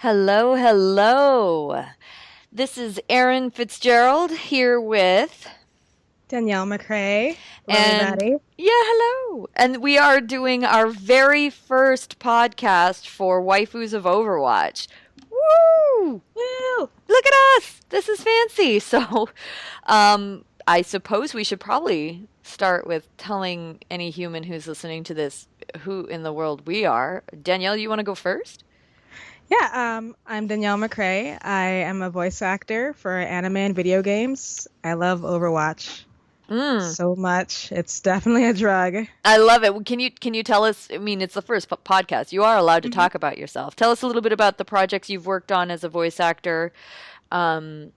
Hello, hello. This is Erin Fitzgerald here with, Danielle McRae. Hello, and everybody. yeah, hello. And we are doing our very first podcast for Waifus of Overwatch. Woo! Woo! Look at us. This is fancy. I suppose we should probably start with telling any human who's listening to this who in the world we are. Danielle, you want to go first? I'm Danielle McRae. I am a voice actor for anime and video games. I love Overwatch Mm. so much. It's definitely a drug. I love it. Can you tell us? I mean, it's the first podcast. You are allowed to Mhm. talk about yourself. Tell us a little bit about the projects you've worked on as a voice actor. And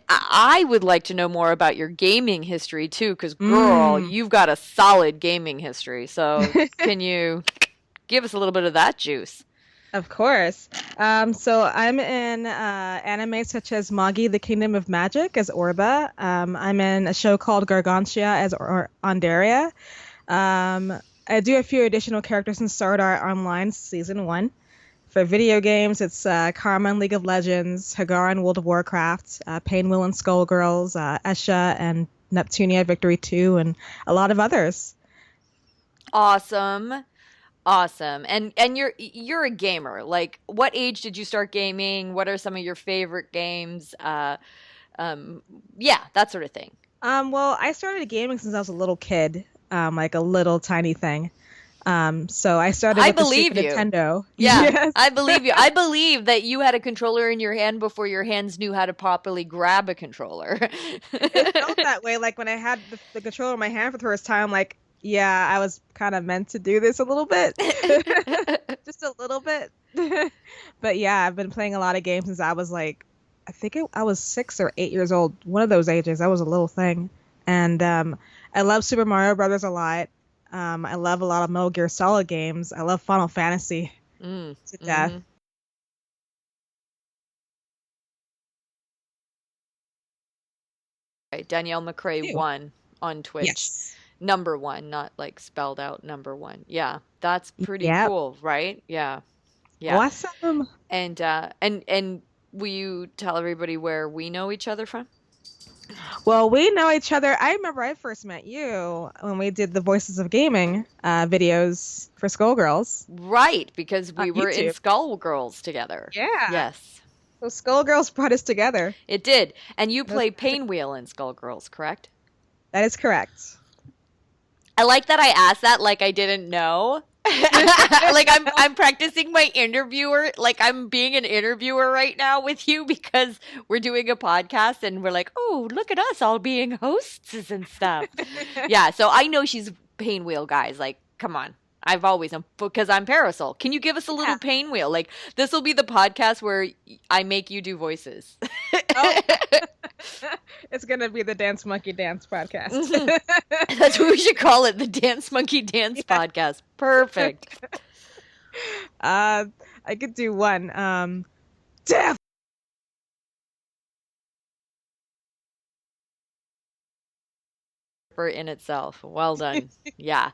I would like to know more about your gaming history too, because girl, Mm. you've got a solid gaming history. So can you give us a little bit of that juice? Of course. So I'm in anime such as Magi, the Kingdom of Magic as Orba. I'm in a show called Gargantia as Ondaria. I do a few additional characters in Sword Art Online Season 1. For video games, it's Karma in League of Legends, Hagar in World of Warcraft, Painwheel and Skullgirls, Esha and Neptunia Victory 2, and a lot of others. Awesome. Awesome. And you're a gamer. Like, what age did you start gaming? What are some of your favorite games? Um, yeah, that sort of thing. Well, I started gaming since I was a little kid, like a little tiny thing. So I started I with the Super believe you. Nintendo. Yeah, Yes. I believe you. I believe that you had a controller in your hand before your hands knew how to properly grab a controller. It felt that way. Like when I had the controller in my hand for the first time, like, yeah, I was kind of meant to do this a little bit. Just a little bit. But yeah, I've been playing a lot of games since I was like, I was 6 or 8 years old. One of those ages. I was a little thing. And I love Super Mario Brothers a lot. I love a lot of Metal Gear Solid games. I love Final Fantasy Mm, to death. hmm. Right, Danielle McRae Ew. one on Twitch. Yes. Number one, not like spelled out number one. Yeah, that's pretty Yep. cool, right? Yeah, yeah. Awesome. And will you tell everybody where we know each other from? Well, we know each other. I remember I first met you when we did the Voices of Gaming videos for Skullgirls Right, because on we were in YouTube. Skullgirls together. Yeah. Yes, So Skullgirls brought us together. it did. And you That's play Painwheel in Skullgirls, correct? That is correct. I like that I asked that like I didn't know. Like I'm practicing my interviewer, like I'm being an interviewer right now with you because we're doing a podcast and we're like, "Oh, look at us all being hosts and stuff." Yeah, so I know she's Painwheel, guys. Like, come on. I've always because I'm Parasol. Can you give us a little Yeah. Painwheel? Like this will be the podcast where I make you do voices. Oh, it's gonna be the Dance Monkey Dance podcast. Mhm. That's what we should call it, the Dance Monkey Dance Yeah. Podcast. Perfect. Uh, I could do one. Death. For in itself. Well done. Yeah.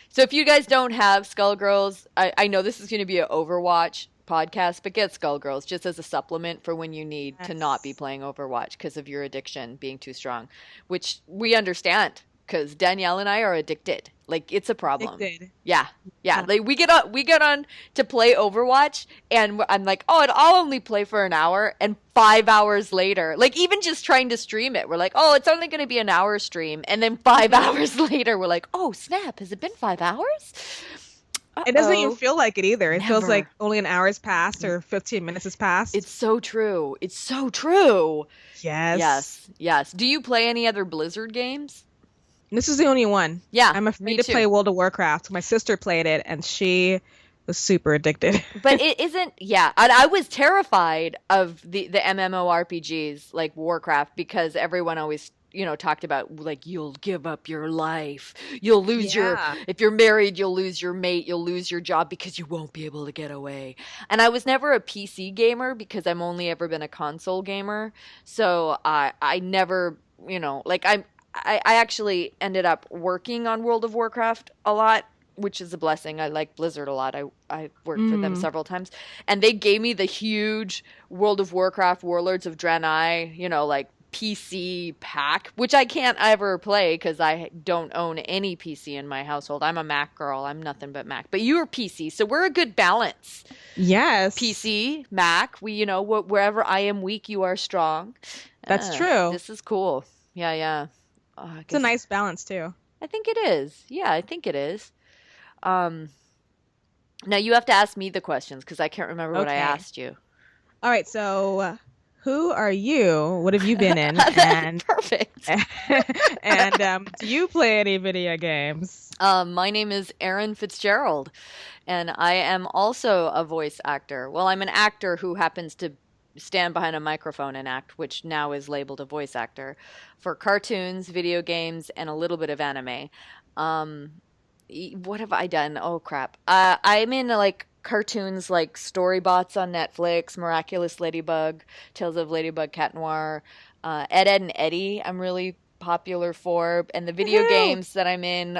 So if you guys don't have Skullgirls, I know this is going to be an Overwatch podcast, but get Skullgirls just as a supplement for when you need to not be Yes. playing Overwatch because of your addiction being too strong, which we understand because Danielle and I are addicted. Like it's a problem. Addicted. Yeah. Yeah. Uh, Like we get on to play Overwatch and I'm like, "Oh, and I'll only play for an hour." And 5 hours later, like even just trying to stream it, we're like, "Oh, it's only going to be an hour stream." And then 5 hours later, we're like, "Oh, snap, has it been 5 hours?" it doesn't even Uh-oh. feel like it either. It feels like Never. only an hour has passed or 15 minutes has passed. It's so true. It's so true. Yes. Yes. Yes. Do you play any other Blizzard games? This is the only one. Yeah, I'm me afraid to too. play World of Warcraft. My sister played it and she was super addicted. But it isn't, yeah. And I was terrified of the MMORPGs like Warcraft because everyone always, talked about like you'll give up your life. You'll lose your Yeah. if you're married, you'll lose your mate, you'll lose your job because you won't be able to get away. And I was never a PC gamer because I'm only ever been a console gamer. So I never, like I actually ended up working on World of Warcraft a lot which is a blessing. I like Blizzard a lot. I worked for them Mm. several times, and they gave me the huge World of Warcraft Warlords of Draenei, like PC pack, which I can't ever play because I don't own any PC in my household. I'm a Mac girl. I'm nothing but Mac. But you are PC, so we're a good balance. Yes, PC, Mac. We, wherever I am weak, you are strong. that's true. This is cool. Yeah, yeah. I It's a guess nice balance too. I think it is. Yeah, I think it is. Um, Now you have to ask me the questions because I can't remember what I Okay. asked you. All right. So, who are you? What have you been in? That's perfect. And do you play any video games? My name is Erin Fitzgerald, and I am also a voice actor. Well, I'm an actor who happens to stand behind a microphone and act, which now is labeled a voice actor, for cartoons, video games, and a little bit of anime. Um, what have I done? Oh crap. I'm in like cartoons like Storybots on Netflix, Miraculous Ladybug, Tales of Ladybug Cat Noir, Ed, Ed and Eddie. I'm really popular for, and the video Woohoo! games that I'm in,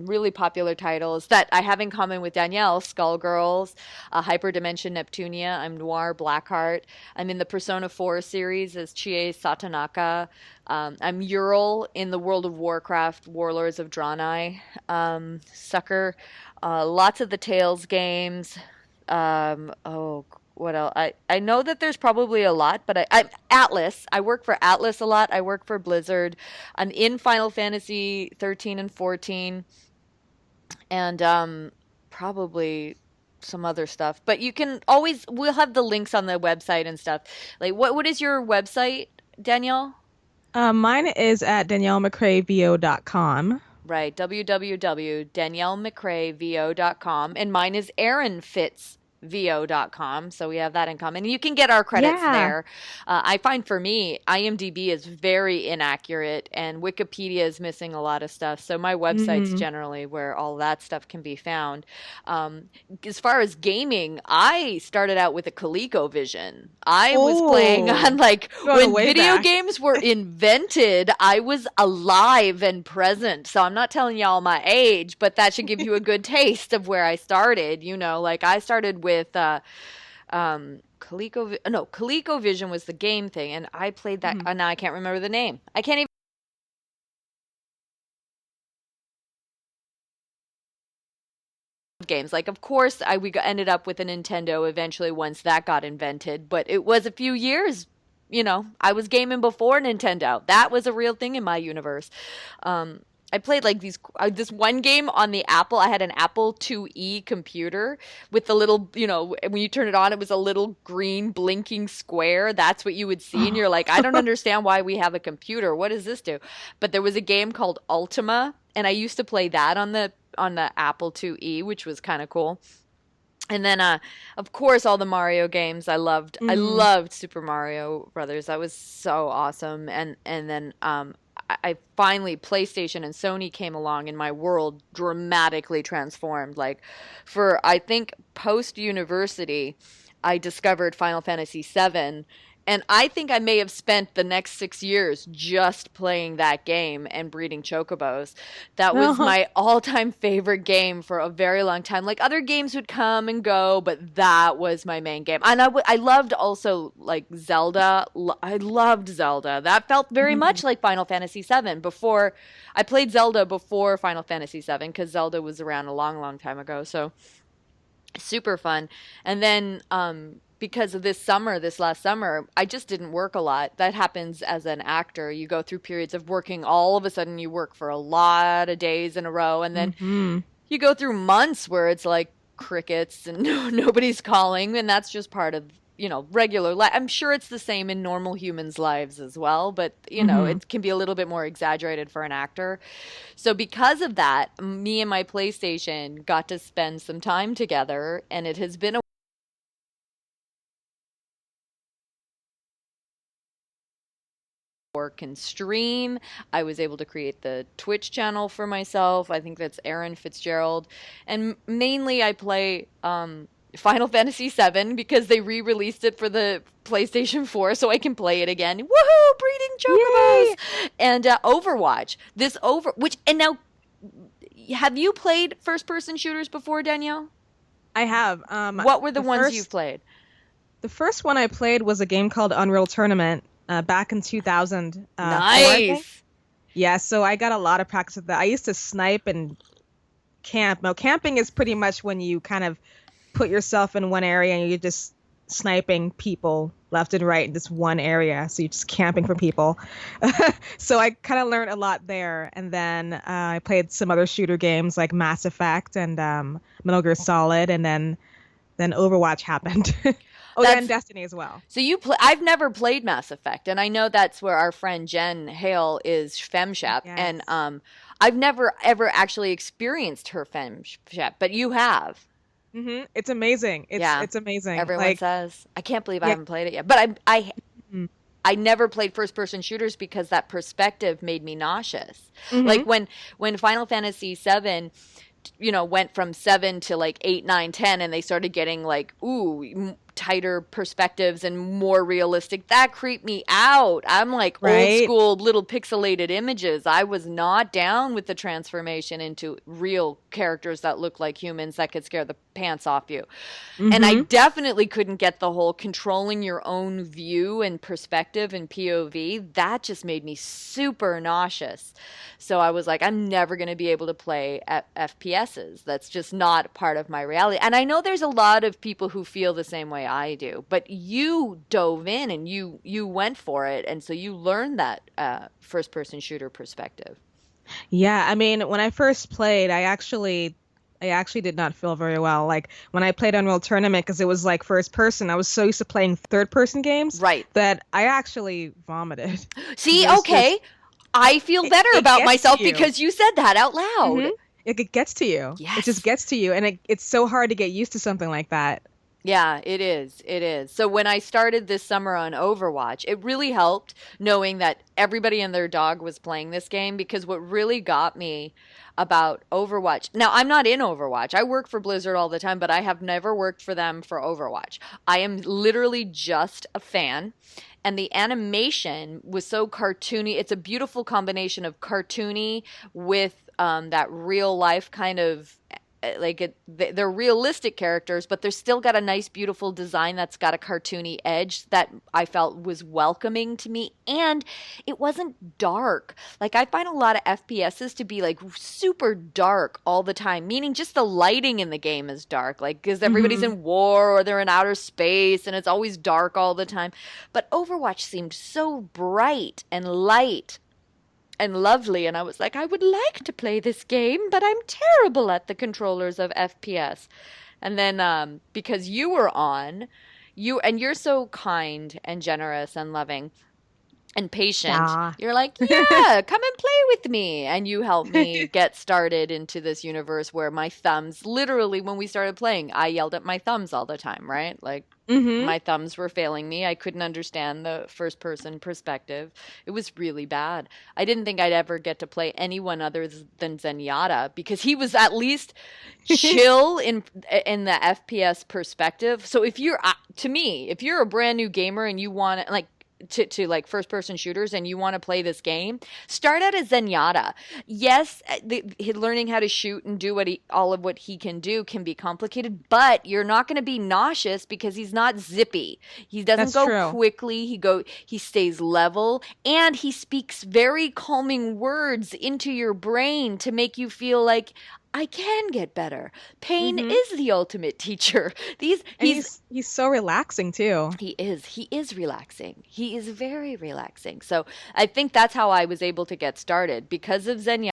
really popular titles that I have in common with Danielle: Skullgirls, Hyperdimension Neptunia. I'm Noir Blackheart. I'm in the Persona 4 series as Chie Satonaka. I'm Ural in the World of Warcraft Warlords of Draenei. Sucker. Lots of the Tales games. Oh, what else? I know that there's probably a lot, but I'm Atlas. I work for Atlas a lot. I work for Blizzard. I'm in Final Fantasy 13 and 14, and probably some other stuff. But you can always, we'll have the links on the website and stuff. Like, what is your website, Danielle? Mine is at DanielleMcRaeVO.com. Right, www.daniellemcraevo.com. And mine is erinfitzvo.com. So we have that in common. And you can get our credits Yeah. there. I find for me, IMDb is very inaccurate and Wikipedia is missing a lot of stuff. So my website's Mm. generally where all that stuff can be found. As far as gaming, I started out with a ColecoVision. I was playing on Oh, like going when way video back. games were invented, I was alive and present. So I'm not telling y'all my age, but that should give you a good taste of where I started. Like I started with ColecoVision was the game thing, and I played that. Mhm. Now I can't remember the name. I can't even games. Like, of course, ended up with a Nintendo eventually once that got invented, but it was a few years. I was gaming before Nintendo. That was a real thing in my universe. I played like this one game on the Apple. I had an Apple IIe computer with the little, when you turn it on, it was a little green blinking square. That's what you would see, and you're like, I don't understand why we have a computer. What does this do? But there was a game called Ultima, and I used to play that on the Apple IIe, which was kind of cool. And then, of course, all the Mario games I loved. I Mm. loved Super Mario Brothers. That was so awesome. And then I finally PlayStation and Sony came along, and my world dramatically transformed. Like, I think post university, I discovered Final Fantasy VII. And I think I may have spent the next 6 years just playing that game and breeding chocobos. That was my all-time favorite game for a very long time. Like other games would come and go, but that was my main game. And I loved also like Zelda. I loved Zelda. That felt very much Mhm. like Final Fantasy VII. I played Zelda before Final Fantasy VII because Zelda was around a long, long time ago. So super fun. And then because of this last summer, I just didn't work a lot. That happens as an actor. You go through periods of working. All of a sudden you work for a lot of days in a row, and then Mhm. you go through months where it's like crickets and nobody's calling, and that's just part of regular life. I'm sure it's the same in normal humans' lives as well, but Mhm. it can be a little bit more exaggerated for an actor. So because of that, me and my PlayStation got to spend some time together, and it has been a work and stream. I was able to create the Twitch channel for myself. I think that's Erin Fitzgerald. And mainly I play Final Fantasy VII because they re-released it for the PlayStation 4 so I can play it again. Woohoo! Breeding chocobos! Yay! And Overwatch. Which, and now have you played first-person shooters before, Danielle? I have. What were the ones you've played? The first one I played was a game called Unreal Tournament back in 2000. Nice. Yeah, so I got a lot of practice with that. I used to snipe and camp. Now, camping is pretty much when you kind of put yourself in one area and you're just sniping people left and right in this one area. So you're just camping for people. So I kind of learned a lot there. And then I played some other shooter games like Mass Effect and Metal Gear Solid. And then Overwatch happened. And Destiny as well. So I've never played Mass Effect, and I know that's where our friend Jen Hale is femshep, Yes. and I've never ever actually experienced her femshep, but you have. Mm-hmm. It's amazing. It's amazing. Everyone says. I can't believe I haven't played it yet, but I never played first person shooters because that perspective made me nauseous. Mm-hmm. Like when Final Fantasy VII, went from 7 to like 8, 9, 10, and they started getting like tighter perspectives and more realistic. That creeped me out. I'm like old school little pixelated images. I was not down with the transformation into real characters that look like humans that could scare the pants off you. Mm-hmm. And I definitely couldn't get the whole controlling your own view and perspective and POV. That just made me super nauseous. So I was like, I'm never going to be able to play at FPSs. That's just not part of my reality. And I know there's a lot of people who feel the same way I do, but you dove in and you went for it, and so you learned that first person shooter perspective. Yeah, I mean, when I first played, I actually did not feel very well. Like when I played Unreal Tournament, because it was like first person, I was so used to playing third person games, that I actually vomited. See, okay, I feel better about myself because you said that out loud. Mm-hmm. It gets to you. Yes. It just gets to you, and it's so hard to get used to something like that. Yeah, it is. It is. So when I started this summer on Overwatch, it really helped knowing that everybody and their dog was playing this game, because what really got me about Overwatch. Now, I'm not in Overwatch. I work for Blizzard all the time, but I have never worked for them for Overwatch. I am literally just a fan. And the animation was so cartoony. It's a beautiful combination of cartoony with that real life kind of they're realistic characters, but they're still got a nice, beautiful design that's got a cartoony edge that I felt was welcoming to me. And it wasn't dark. Like, I find a lot of FPSs to be like super dark all the time, meaning just the lighting in the game is dark, like because everybody's in war or they're in outer space and it's always dark all the time. But Overwatch seemed so bright and light and lovely, and I was like, I would like to play this game, but I'm terrible at the controllers of FPS. And then because you were on, you're so kind and generous and loving and patient. You're like, yeah, come and play with me. And you helped me get started into this universe where my thumbs, literally when we started playing, I yelled at my thumbs all the time, right? Like my thumbs were failing me. I couldn't understand the first person perspective. It was really bad. I didn't think I'd ever get to play anyone other than Zenyatta, because he was at least chill in the FPS perspective. So if you're, to me, if you're a brand new gamer and you want to, like, to like first person shooters and you want to play this game, start out as Zenyatta. Yes, learning how to shoot and do all of what he can do can be complicated, but you're not going to be nauseous because he's not zippy. He doesn't go quickly. He stays level, and he speaks very calming words into your brain to make you feel like, I can get better. Pain is the ultimate teacher. He's so relaxing too. He is relaxing. He is very relaxing. So I think that's how I was able to get started, because of Zenyatta.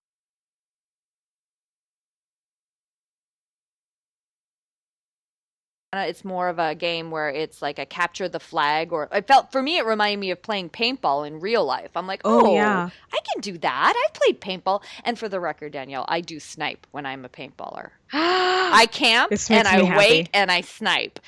It's more of a game where it's like a capture the flag, or for me, it reminded me of playing paintball in real life. I'm like, yeah, I can do that. I've played paintball. And for the record, Danielle, I do snipe when I'm a paintballer. I camp and I wait and I snipe.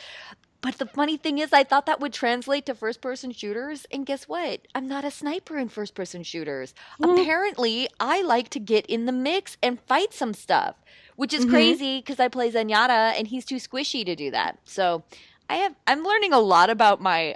But the funny thing is, I thought that would translate to first-person shooters, and guess what? I'm not a sniper in first-person shooters. Apparently, I like to get in the mix and fight some stuff, which is crazy because I play Zenyatta, and he's too squishy to do that. So I'm learning a lot about my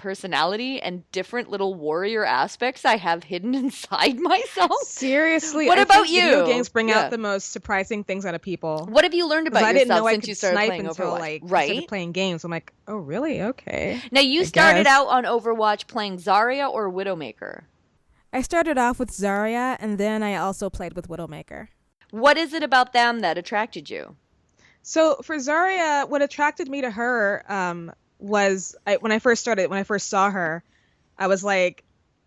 personality and different little warrior aspects I have hidden inside myself. Seriously, What I about think you? video games bring Yeah. out the most surprising things out of people. What have you learned 'Cause about I didn't know yourself I since could you started snipe playing until Overwatch? like I started Right? playing games. I'm like, oh really? Okay. Now you I started guess. out on Overwatch playing Zaria or Widowmaker. I started off with Zaria, and then I also played with Widowmaker. What is it about them that attracted you? So for Zaria, what attracted me to her was when I first saw her, I was like,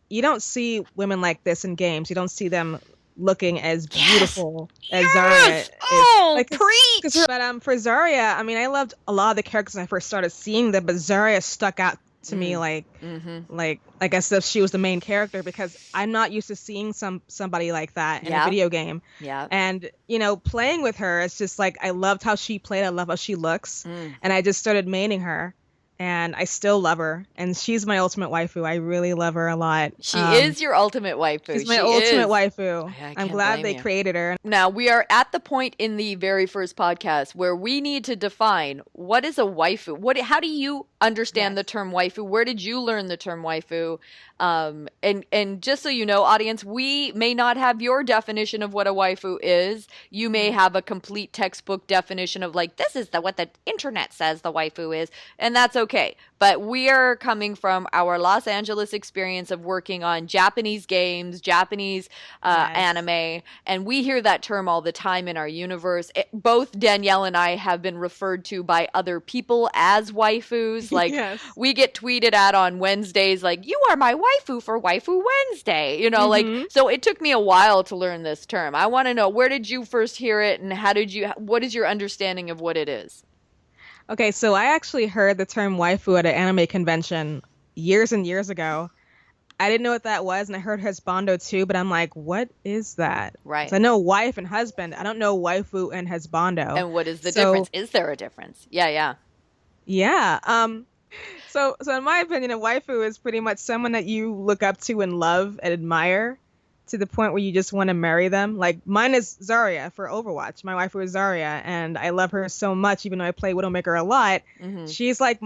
you don't see women like this in games. You don't see them looking as beautiful as Zaria is. Oh, Like, preach! but for Zaria, I mean, I loved a lot of the characters when I first started seeing them, but Zaria stuck out to me like as if she was the main character, because I'm not used to seeing somebody like that in a video game. Yeah. And playing with her, it's just like I loved how she played. I love how she looks, and I just started maining her. And I still love her, and she's my ultimate waifu. I really love her a lot. She is your ultimate waifu. She's my ultimate waifu. I I'm can't glad blame they you. created her. Now, we are at the point in the very first podcast where we need to define what is a waifu. How do you understand the term waifu? Where did you learn the term waifu? And just so you know, audience, we may not have your definition of what a waifu is. You may have a complete textbook definition of like, this is what the internet says the waifu is, and that's okay. But we are coming from our Los Angeles experience of working on Japanese games, Japanese anime, and we hear that term all the time in our universe. Both Danielle and I have been referred to by other people as waifus. Like we get tweeted at on Wednesdays, like, you are my waifu for Waifu Wednesday. Like, so it took me a while to learn this term. I want to know, where did you first hear it, and what is your understanding of what it is? Okay, so I actually heard the term waifu at an anime convention years and years ago. I didn't know what that was, and I heard husbando too, but I'm like, what is that? Right. So I know wife and husband. I don't know waifu and husbando. And what is the difference? Is there a difference? Yeah. So in my opinion, a waifu is pretty much someone that you look up to and love and admire to the point where you just want to marry them. Like mine is Zaria for Overwatch. My waifu is Zaria, and I love her so much, even though I play Widowmaker a lot. She's like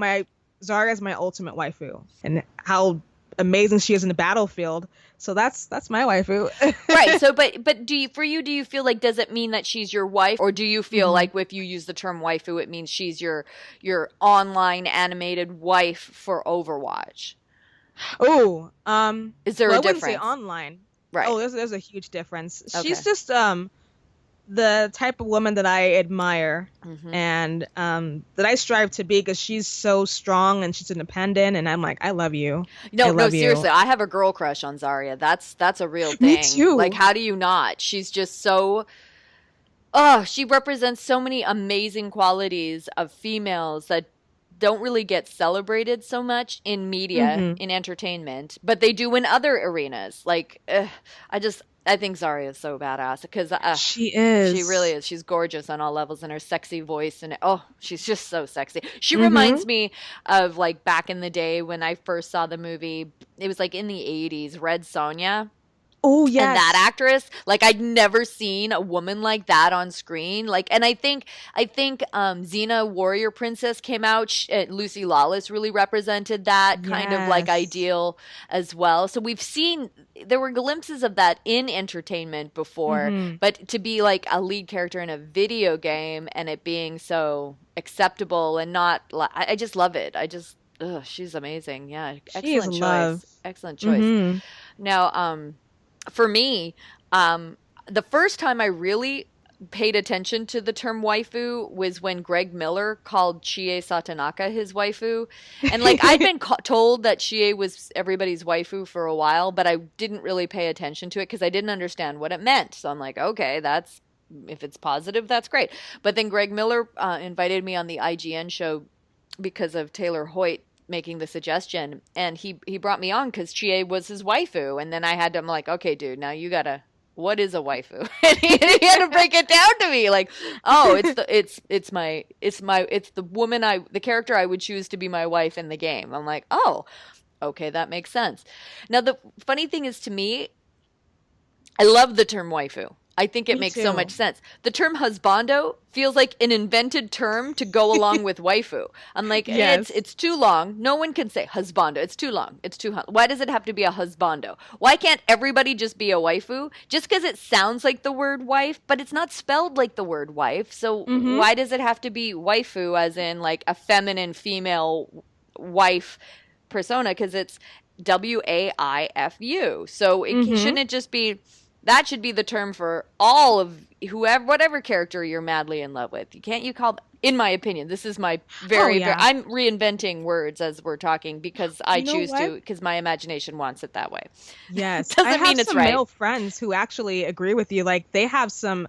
Zaria's my ultimate waifu, and how amazing she is in the battlefield. So that's my waifu. Right. So, but do you feel like, does it mean that she's your wife, or do you feel like if you use the term waifu, it means she's your online animated wife for Overwatch? Oh, is there a difference? I wouldn't say online. Right. Oh, there's a huge difference. Okay. She's just the type of woman that I admire and that I strive to be, because she's so strong and she's independent, and I'm like, I love you. No, seriously, I have a girl crush on Zaria. That's a real thing. Me too. Like, how do you not? She's just so... she represents so many amazing qualities of females that don't really get celebrated so much in media, in entertainment, but they do in other arenas. Like, I think Zaria is so badass, because she is. She really is. She's gorgeous on all levels, and her sexy voice, and she's just so sexy. She reminds me of like back in the day when I first saw the movie. It was like in the 80s, Red Sonja. Oh, yes. And that actress, like, I'd never seen a woman like that on screen. Like, and I think Xena Warrior Princess came out. Lucy Lawless really represented that kind of like ideal as well. So there were glimpses of that in entertainment before, but to be like a lead character in a video game and it being so acceptable and not, I just love it. She's amazing. Yeah. Excellent choice. Love. Excellent choice. Now, for me, the first time I really paid attention to the term waifu was when Greg Miller called Chie Satonaka his waifu. And like, I'd been told that Chie was everybody's waifu for a while, but I didn't really pay attention to it because I didn't understand what it meant. So I'm like, okay, if it's positive, that's great. But then Greg Miller invited me on the IGN show because of Taylor Hoyt making the suggestion, and he brought me on because Chie was his waifu, and then I'm like, okay, dude, now you gotta, what is a waifu? And he had to break it down to me, like, it's the character I would choose to be my wife in the game. I'm like, oh, okay, that makes sense. Now the funny thing is, to me, I love the term waifu. I think it Me makes so too. much sense. The term husbando feels like an invented term to go along with waifu. I'm like, Yes. it's too long. No one can say husbando. It's too long. Why does it have to be a husbando? Why can't everybody just be a waifu? Just because it sounds like the word wife, but it's not spelled like the word wife. So why does it have to be waifu, as in like a feminine female wife persona? Because it's waifu. So shouldn't it just be, that should be the term for all of whoever, whatever character you're madly in love with. You call, in my opinion, this is my very, I'm reinventing words as we're talking because I choose to, because my imagination wants it that way. Yes. Doesn't mean it's right. I have some male friends who actually agree with you. Like they have some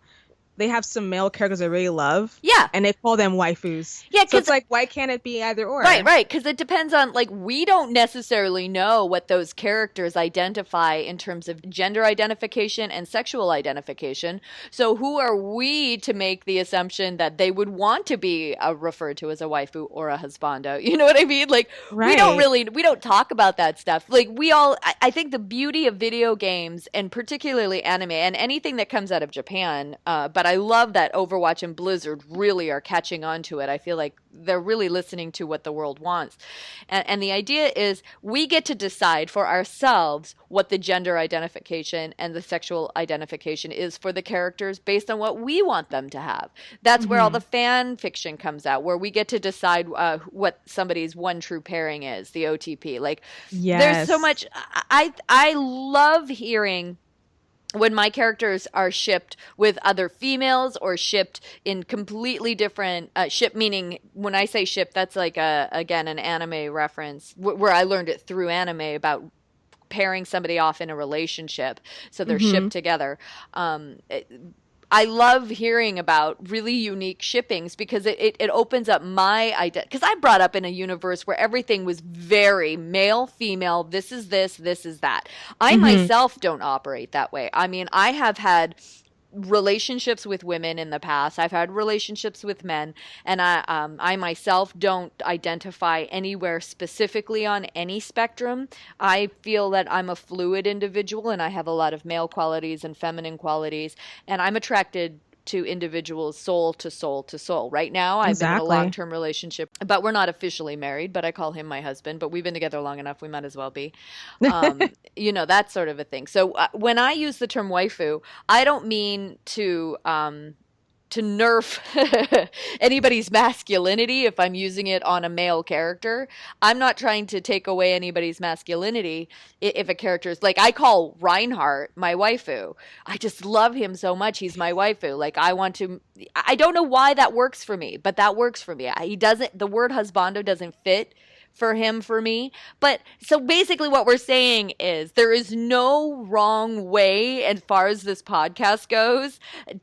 male characters I really love. Yeah. And they call them waifus. Yeah, so it's like, why can't it be either or? Right. Because it depends on, like, we don't necessarily know what those characters identify in terms of gender identification and sexual identification. So who are we to make the assumption that they would want to be referred to as a waifu or a husbando? You know what I mean? Like, we don't talk about that stuff. Like, I think the beauty of video games, and particularly anime and anything that comes out of Japan, but I love that Overwatch and Blizzard really are catching on to it. I feel like they're really listening to what the world wants. And the idea is we get to decide for ourselves what the gender identification and the sexual identification is for the characters based on what we want them to have. That's where all the fan fiction comes out, where we get to decide what somebody's one true pairing is, the OTP. Like, there's so much. I love hearing when my characters are shipped with other females or shipped in completely different ship, meaning when I say ship, that's like again an anime reference where I learned it through anime about pairing somebody off in a relationship so they're shipped together. I love hearing about really unique shippings because it opens up my identity. Because I brought up in a universe where everything was very male, female, this is this is that. I myself don't operate that way. I mean, I have had relationships with women in the past. I've had relationships with men, and I myself don't identify anywhere specifically on any spectrum. I feel that I'm a fluid individual, and I have a lot of male qualities and feminine qualities, and I'm attracted to individuals soul to soul to soul. Right now, I'm in a long-term relationship, but we're not officially married, but I call him my husband, but we've been together long enough, we might as well be. You know, that sort of a thing. So when I use the term waifu, I don't mean to nerf anybody's masculinity if I'm using it on a male character. I'm not trying to take away anybody's masculinity if a character is, like, I call Reinhardt my waifu. I just love him so much. He's my waifu. Like, I don't know why that works for me, but that works for me. The word husbando doesn't fit for me. But so basically what we're saying is there is no wrong way as far as this podcast goes,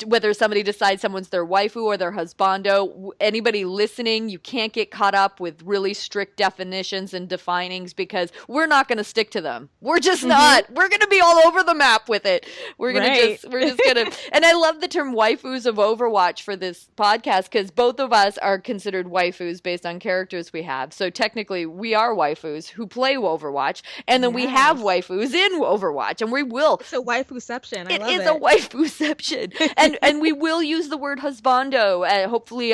whether somebody decides someone's their waifu or their husbando. Anybody listening, you can't get caught up with really strict definitions and definings because we're not going to stick to them. We're just not. We're going to be all over the map with it. We're just going to. And I love the term waifus of Overwatch for this podcast because both of us are considered waifus based on characters we have. So technically we are waifus who play Overwatch, and then we have waifus in Overwatch, and we will. It's a waifuception. It is a waifuception, and we will use the word husbando. Hopefully,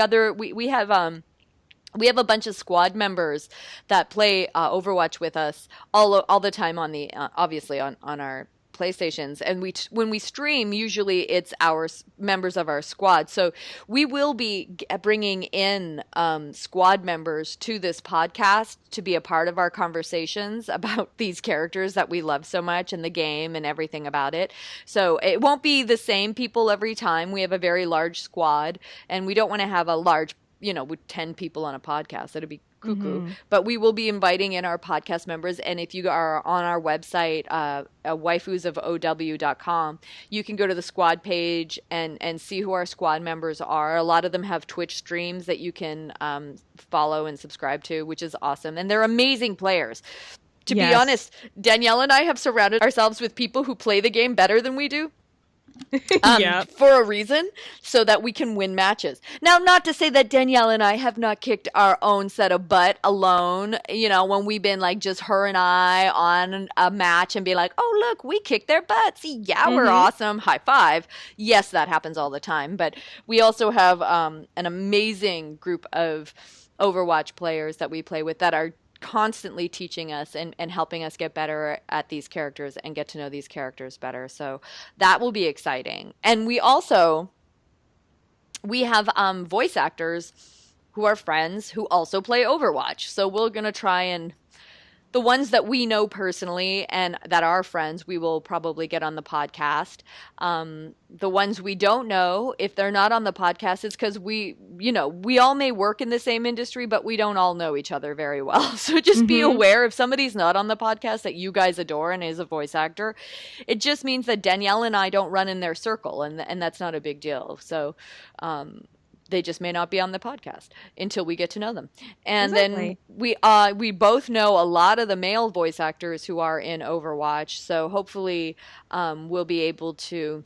we have a bunch of squad members that play Overwatch with us all the time on the obviously on our PlayStations, and when we stream, usually it's our members of our squad. So we will be bringing in squad members to this podcast to be a part of our conversations about these characters that we love so much and the game and everything about it. So it won't be the same people every time. We have a very large squad, and we don't want to have a large, with 10 people on a podcast. That'd be cuckoo. But we will be inviting in our podcast members, and if you are on our website, waifusofow.com, you can go to the squad page and see who our squad members are. A lot of them have Twitch streams that you can follow and subscribe to, which is awesome, and they're amazing players. To be honest, Danielle and I have surrounded ourselves with people who play the game better than we do. for a reason, so that we can win matches. Now, not to say that Danielle and I have not kicked our own set of butt alone, when we've been like just her and I on a match and be like, oh, look, we kicked their butts. Yeah, we're awesome. High five. Yes, that happens all the time. But we also have an amazing group of Overwatch players that we play with that are constantly teaching us and helping us get better at these characters and get to know these characters better. So that will be exciting. And we have voice actors who are friends who also play Overwatch. So we're going to try and the ones that we know personally and that are friends, we will probably get on the podcast. The ones we don't know, if they're not on the podcast, it's because we all may work in the same industry, but we don't all know each other very well. So just be aware if somebody's not on the podcast that you guys adore and is a voice actor, it just means that Danielle and I don't run in their circle, and that's not a big deal. So, they just may not be on the podcast until we get to know them. And then we both know a lot of the male voice actors who are in Overwatch. So hopefully we'll be able to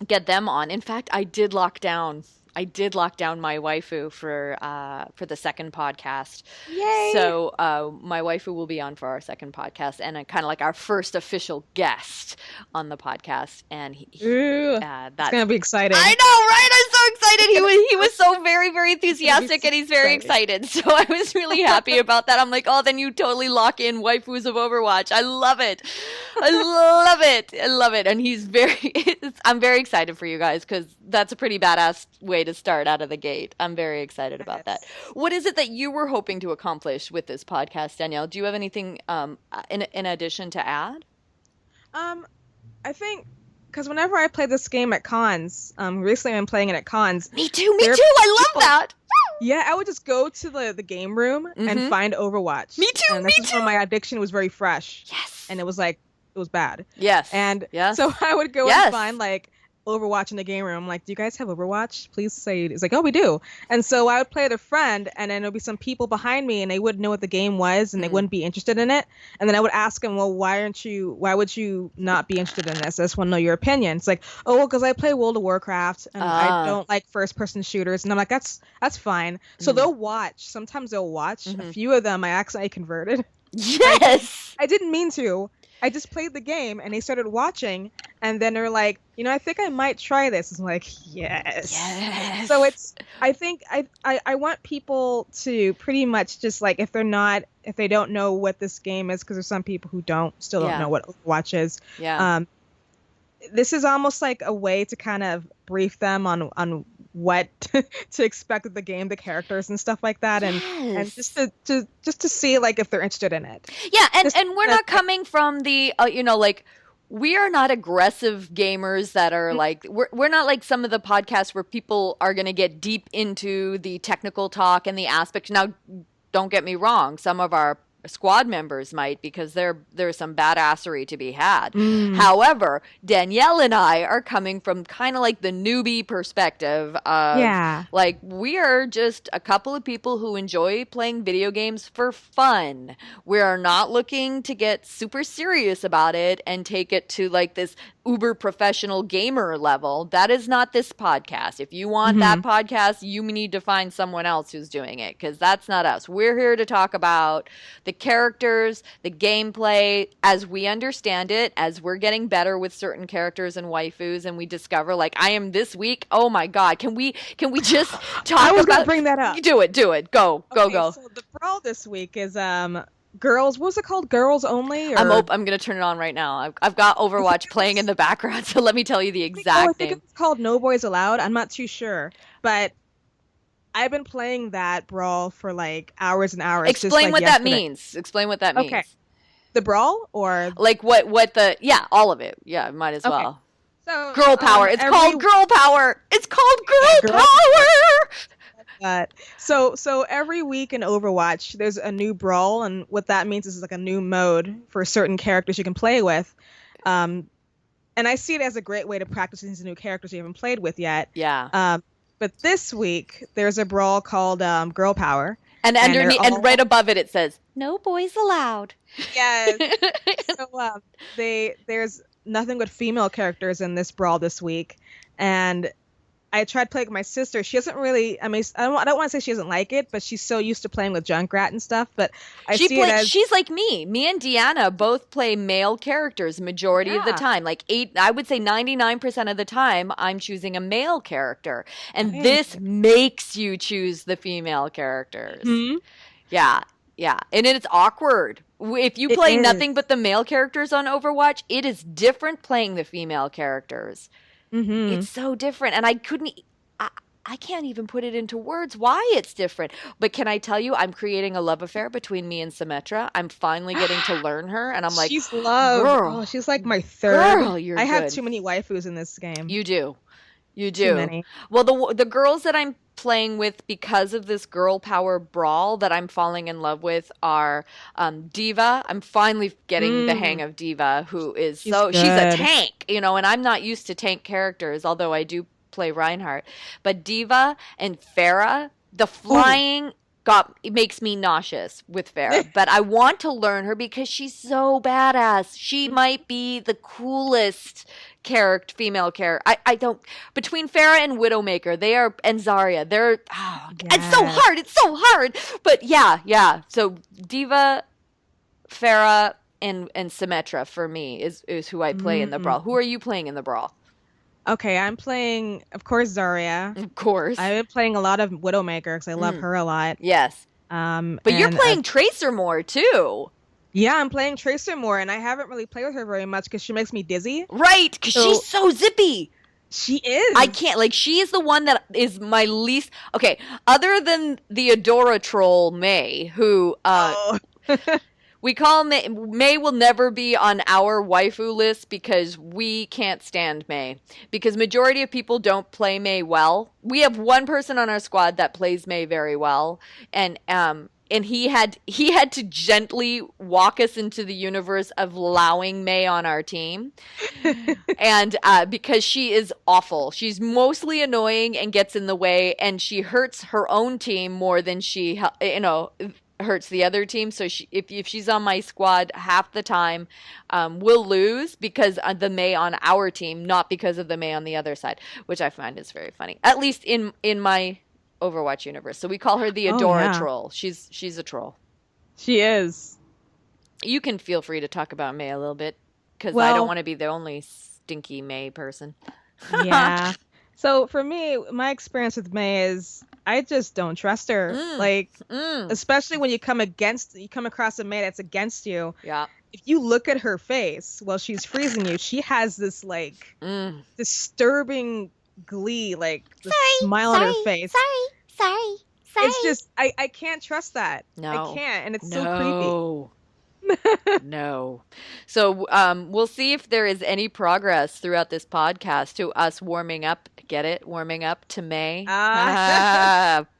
get them on. In fact, I did lock down my waifu for the second podcast. Yay! So my waifu will be on for our second podcast and kind of like our first official guest on the podcast. And that's gonna be exciting. I know, right? I'm so excited. He was so very, very enthusiastic, and he's very excited. So I was really happy about that. I'm like, oh, then you totally lock in waifus of Overwatch. I love it. I love it. And I'm very excited for you guys because that's a pretty badass way to start out of the gate. I'm very excited about that. What is it that you were hoping to accomplish with this podcast, Danielle? Do you have anything in addition to add? I think because whenever I play this game at cons, recently I'm playing it at cons. Me too. I love that. Yeah, I would just go to the game room and find Overwatch. Me too. And this is when my addiction was very fresh. Yes. And it was bad. Yes. And so I would go and find like Overwatch in the game room. I'm like, do you guys have Overwatch? Please say it. It's like, oh, we do. And so I would play with a friend, and then there'll be some people behind me, and they wouldn't know what the game was, and they wouldn't be interested in it. And then I would ask them, well, why would you not be interested in this? I just want to know your opinion. It's like, oh, well, because I play World of Warcraft, and I don't like first-person shooters. And I'm like, that's fine. So they'll watch. Sometimes they'll watch. A few of them I accidentally converted. Yes! I didn't mean to. I just played the game, and they started watching, and then they're like, I think I might try this. I'm like, yes. So I think I want people to pretty much just like, if they don't know what this game is, because there's some people who still don't know what Overwatch is. Yeah. This is almost like a way to kind of brief them on what to expect of the game, the characters and stuff like that, and just to see like if they're interested in it. Yeah, and we're not coming from the like, we are not aggressive gamers that are like, we're not like some of the podcasts where people are going to get deep into the technical talk and the aspect. Now, don't get me wrong, some of our squad members might, because there's some badassery to be had. However, Danielle and I are coming from kind of like the newbie perspective of like, we are just a couple of people who enjoy playing video games for fun. We are not looking to get super serious about it and take it to like this uber professional gamer level. That is not this podcast. If you want that podcast, you need to find someone else who's doing it, because that's not us. We're here to talk about the characters, the gameplay as we understand it, as we're getting better with certain characters and waifus, and we discover like, I am this week, oh my god, can we just talk I was about gonna bring that up. Do it. Go. So the brawl this week is girls, what was it called? Girls Only? Or... I'm going to turn it on right now. I've got Overwatch playing in the background, so let me tell you the exact name. I think it's called No Boys Allowed. I'm not too sure. But I've been playing that brawl for like hours and hours. Explain what that means. Explain what that means. Okay. The brawl or? Like what all of it. Yeah, might as well. So, girl power. It's called girl power. It's called girl power. So every week in Overwatch, there's a new brawl, and what that means is like a new mode for certain characters you can play with. And I see it as a great way to practice these new characters you haven't played with yet. Yeah. But this week there's a brawl called Girl Power. And underneath, and right above it says, "No boys allowed." Yes. So there's nothing but female characters in this brawl this week, and I tried playing with my sister. She doesn't really. I mean, I don't want to say she doesn't like it, but she's so used to playing with Junkrat and stuff. But I see it as She's like me. Me and Deanna both play male characters majority of the time. Like I would say 99% of the time, I'm choosing a male character, and this makes you choose the female characters. Mhm. Yeah, yeah, and it's awkward. If you play nothing but the male characters on Overwatch, it is different playing the female characters. It's so different, and I can't even put it into words why it's different. But can I tell you, I'm creating a love affair between me and Symmetra. I'm finally getting to learn her, and I'm like, she's loved. Girl, oh, she's like my third. Girl, you're I have good. too many waifus in this game. You do. You do. Too many. Well, the girls that I'm playing with because of this girl power brawl that I'm falling in love with are Diva. I'm finally getting the hang of Diva, who is she's a tank, and I'm not used to tank characters, although I do play Reinhardt. But Diva and Pharah, the flying it makes me nauseous with Pharah, but I want to learn her because she's so badass. She might be the coolest female character. I don't, between Pharah and Widowmaker, and Zaria, it's so hard. But yeah. So Diva, Pharah, and Symmetra for me is who I play in the brawl. Who are you playing in the brawl? Okay, I'm playing, of course, Zaria. Of course. I've been playing a lot of Widowmaker because I love her a lot. Yes. But you're playing Tracer more, too. Yeah, I'm playing Tracer more, and I haven't really played with her very much because she makes me dizzy. Right, because she's so zippy. She is. I can't, she is the one that is my least, okay, other than the Adora troll, May, who, we call May. May will never be on our waifu list because we can't stand May. Because majority of people don't play May well. We have one person on our squad that plays May very well, and he had to gently walk us into the universe of allowing May on our team, and because she is awful. She's mostly annoying and gets in the way, and she hurts her own team more than she hurts the other team. So if she's on my squad half the time, we'll lose because of the May on our team, not because of the May on the other side, which I find is very funny, at least in my Overwatch universe. So we call her the Adora troll. She's a troll. She is. You can feel free to talk about May a little bit because I don't want to be the only stinky May person. Yeah. So for me, my experience with May is I just don't trust her. Especially when you come across a May that's against you. Yeah. If you look at her face while she's freezing you, she has this disturbing glee, smile on her face. Sorry. It's just I can't trust that. No. I can't, and it's so creepy. No. So we'll see if there is any progress throughout this podcast to us warming up. Get it? Warming up to May.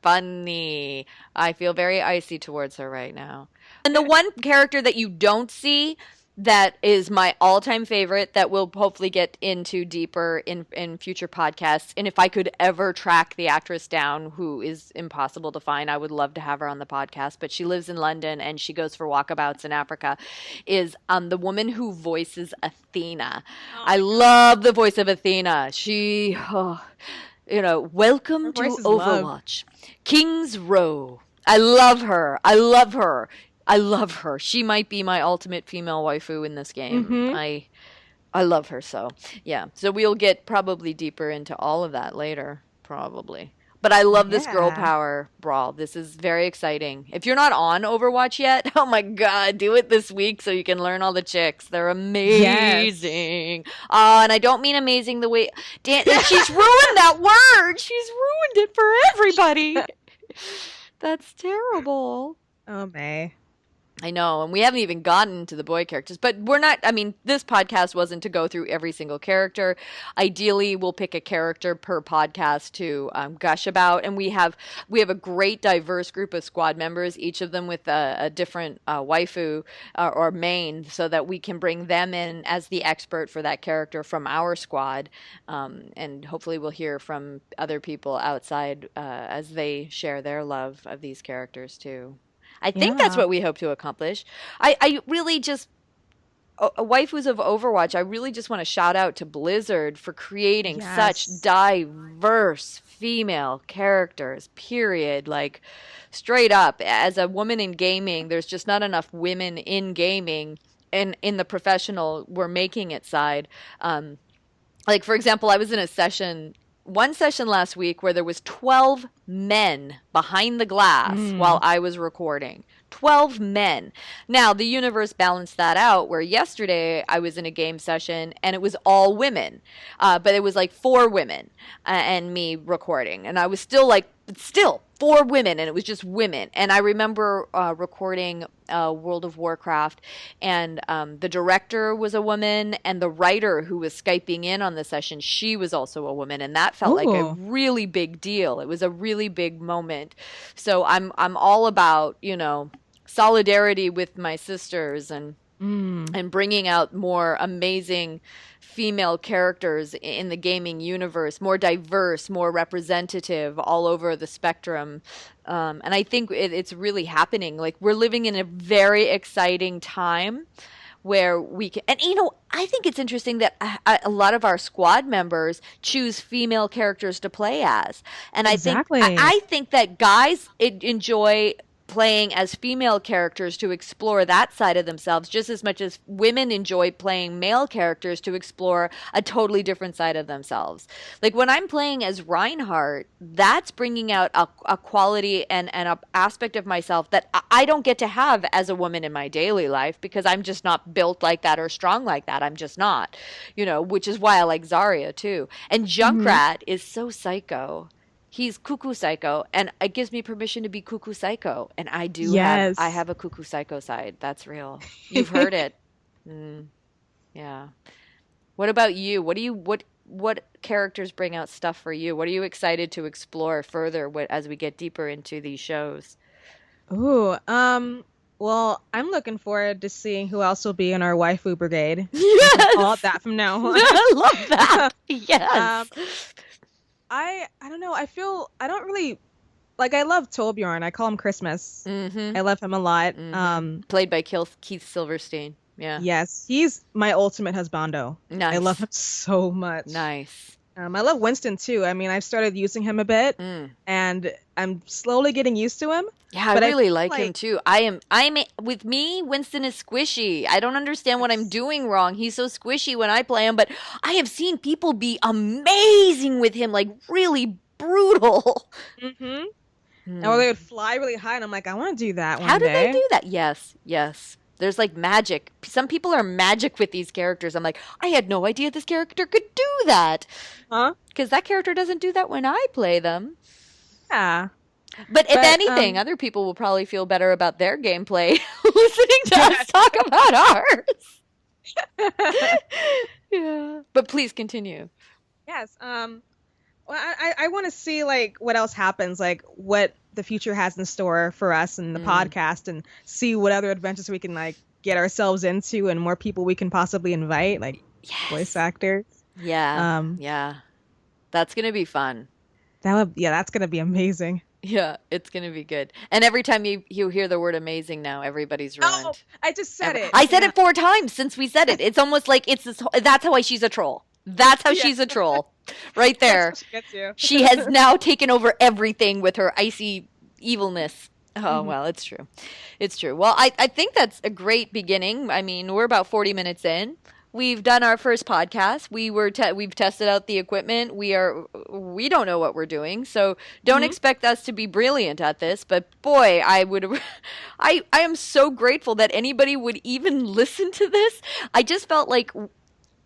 Funny. I feel very icy towards her right now. And the one character that you don't see that is my all-time favorite that we'll hopefully get into deeper in future podcasts. And if I could ever track the actress down, who is impossible to find, I would love to have her on the podcast, but she lives in London and she goes for walkabouts in Africa, is the woman who voices Athena. I love the voice of Athena. She, welcome to Overwatch. King's Row. I love her. She might be my ultimate female waifu in this game. I love her so. Yeah. So we'll get probably deeper into all of that later, probably. But I love this girl power brawl. This is very exciting. If you're not on Overwatch yet, oh my God, do it this week so you can learn all the chicks. They're amazing. Yes. And I don't mean amazing the way she's ruined that word. She's ruined it for everybody. That's terrible. Oh, May. I know, and we haven't even gotten to the boy characters, but we're not, this podcast wasn't to go through every single character. Ideally, we'll pick a character per podcast to gush about, and we have a great diverse group of squad members, each of them with a different waifu or main, so that we can bring them in as the expert for that character from our squad, and hopefully we'll hear from other people outside as they share their love of these characters too. I think that's what we hope to accomplish. I really just, waifus of Overwatch, I really just want to shout out to Blizzard for creating such Yes. diverse female characters, period. Like, straight up, as a woman in gaming, there's just not enough women in gaming and in the professional, we're making it side. Like, for example, I was in one session last week where there was 12 men behind the glass while I was recording. 12 men. Now, the universe balanced that out where yesterday I was in a game session and it was all women. But it was like 4 women and me recording. And I was still like, still 4 women, and it was just women. And I remember recording World of Warcraft, and the director was a woman, and the writer who was Skyping in on the session, she was also a woman, and that felt like a Ooh. really big deal. It was a really big moment. So I'm all about, solidarity with my sisters and bringing out more amazing female characters in the gaming universe, more diverse, more representative all over the spectrum. And I think it's really happening. Like, we're living in a very exciting time where we can, and I think it's interesting that a lot of our squad members choose female characters to play as. And Exactly. I think that guys enjoy playing as female characters to explore that side of themselves just as much as women enjoy playing male characters to explore a totally different side of themselves. Like, when I'm playing as Reinhardt, that's bringing out a quality and an aspect of myself that I don't get to have as a woman in my daily life because I'm just not built like that or strong like that. I'm just not, which is why I like Zaria too. And Junkrat is so psycho. He's cuckoo psycho, and it gives me permission to be cuckoo psycho. And I do Yes. I have a cuckoo psycho side. That's real. You've heard it. Yeah. What about you? What characters bring out stuff for you? What are you excited to explore further as we get deeper into these shows? Ooh, well, I'm looking forward to seeing who else will be in our waifu brigade. Yes. All of that from now on. I love that. Yes. I don't know. I feel I don't really like. I love Torbjorn. I call him Christmas. I love him a lot. Played by Keith Silverstein. Yeah. Yes, he's my ultimate husbando. Nice. I love him so much. Nice. I love Winston too. I mean, I've started using him a bit, and I'm slowly getting used to him. Yeah, I really like him too. With me, Winston is squishy. I don't understand what I'm doing wrong. He's so squishy when I play him, but I have seen people be amazing with him, like really brutal. Or they would fly really high, and I'm like, I want to do that one How do day. they do that? Yes, yes. There's like magic. Some people are magic with these characters. I'm like, I had no idea this character could do that. Huh? Because that character doesn't do that when I play them. Yeah. But if anything, other people will probably feel better about their gameplay listening to us talk about ours. Yeah. But please continue. Yes. Well, I want to see like what else happens, like what the future has in store for us and the podcast, and see what other adventures we can like get ourselves into, and more people we can possibly invite, like voice actors. Yeah. Yeah. That's gonna be fun. That's gonna be amazing. Yeah, it's gonna be good. And every time you hear the word amazing now, everybody's ruined. Oh, I just said it. I said it 4 times since we said it. It's almost like that's how she's a troll. That's how she's a troll. Right there. That's what she gets you. She has now taken over everything with her icy evilness. Oh, well, it's true. It's true. Well, I think that's a great beginning. I mean, we're about 40 minutes in. We've done our first podcast. We've tested out the equipment. We don't know what we're doing, so don't expect us to be brilliant at this. But boy, I am so grateful that anybody would even listen to this. I just felt like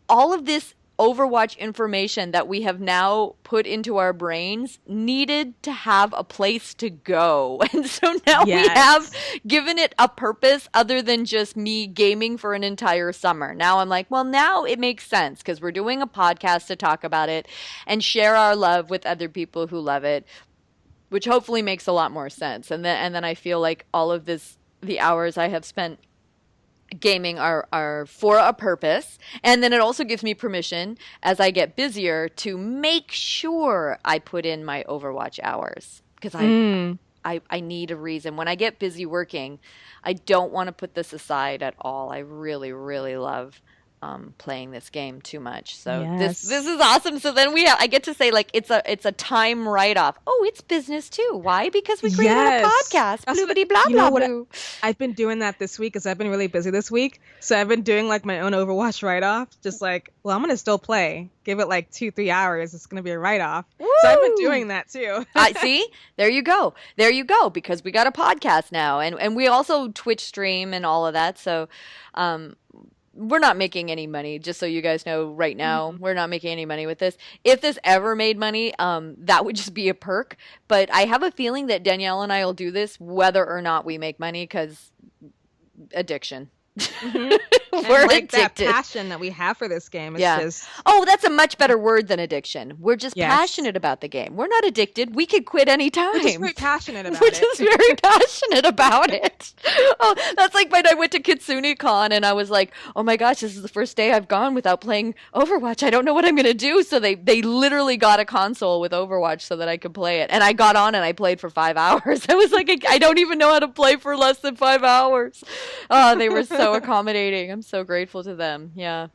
all of this Overwatch information that we have now put into our brains needed to have a place to go. And so now we have given it a purpose other than just me gaming for an entire summer. Now I'm like, well, now it makes sense because we're doing a podcast to talk about it and share our love with other people who love it, which hopefully makes a lot more sense. And then I feel like all of the hours I have spent gaming are for a purpose, and then it also gives me permission as I get busier to make sure I put in my Overwatch hours because I need a reason. When I get busy working, I don't want to put this aside at all. I really, really love playing this game too much. So this is awesome. So then I get to say like it's a time write-off. Oh, it's business too. Why? Because we created a podcast. Bloobity blah blah blue. I've been doing that this week because I've been really busy this week. So I've been doing like my own Overwatch write-off. Just like, well, I'm gonna still play. Give it like 2-3 hours. It's gonna be a write-off. Woo! So I've been doing that too. See, there you go. Because we got a podcast now, and we also Twitch stream and all of that. So. We're not making any money, just so you guys know right now. We're not making any money with this. If this ever made money, that would just be a perk. But I have a feeling that Danielle and I will do this whether or not we make money because addiction. We're like addicted. That passion that we have for this game is just... Oh, that's a much better word than addiction. We're just passionate about the game. We're not addicted. We could quit anytime. We're just very passionate about it. We're just very passionate about it. Oh, that's like when I went to KitsuneCon and I was like, oh my gosh, this is the first day I've gone without playing Overwatch. I don't know what I'm going to do. So they literally got a console with Overwatch so that I could play it. And I got on and I played for 5 hours. I was like, I don't even know how to play for less than 5 hours. Oh, they were so accommodating. I'm so grateful to them. Yeah.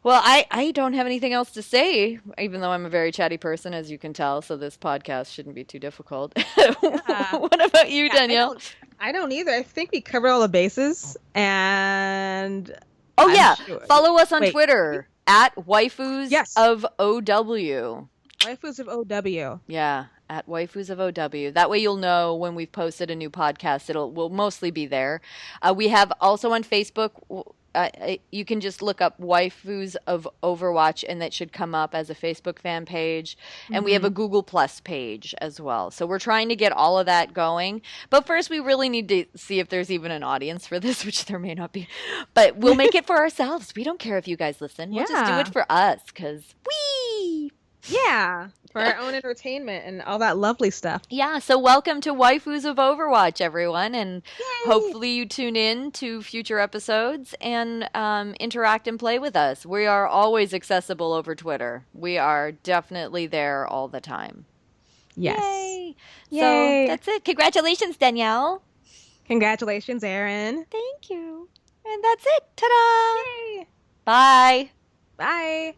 Well, I don't have anything else to say, even though I'm a very chatty person, as you can tell, so this podcast shouldn't be too difficult. What about you, Danielle? I don't either. I think we covered all the bases, and... Follow us on Twitter, at waifus of OW. Waifus of OW. Yeah, at waifus of OW. That way you'll know when we've posted a new podcast. We'll mostly be there. We have also on Facebook... you can just look up Waifus of Overwatch and that should come up as a Facebook fan page. And we have a Google Plus page as well. So we're trying to get all of that going. But first we really need to see if there's even an audience for this, which there may not be. But we'll make it for ourselves. We don't care if you guys listen. We'll just do it for us because for our own entertainment and all that lovely stuff. Yeah, so welcome to Waifus of Overwatch, everyone, and hopefully you tune in to future episodes and interact and play with us. We are always accessible over Twitter. We are definitely there all the time. Yes. Yay! So that's it. Congratulations, Danielle. Congratulations, Erin. Thank you. And that's it. Ta-da! Yay! Bye. Bye.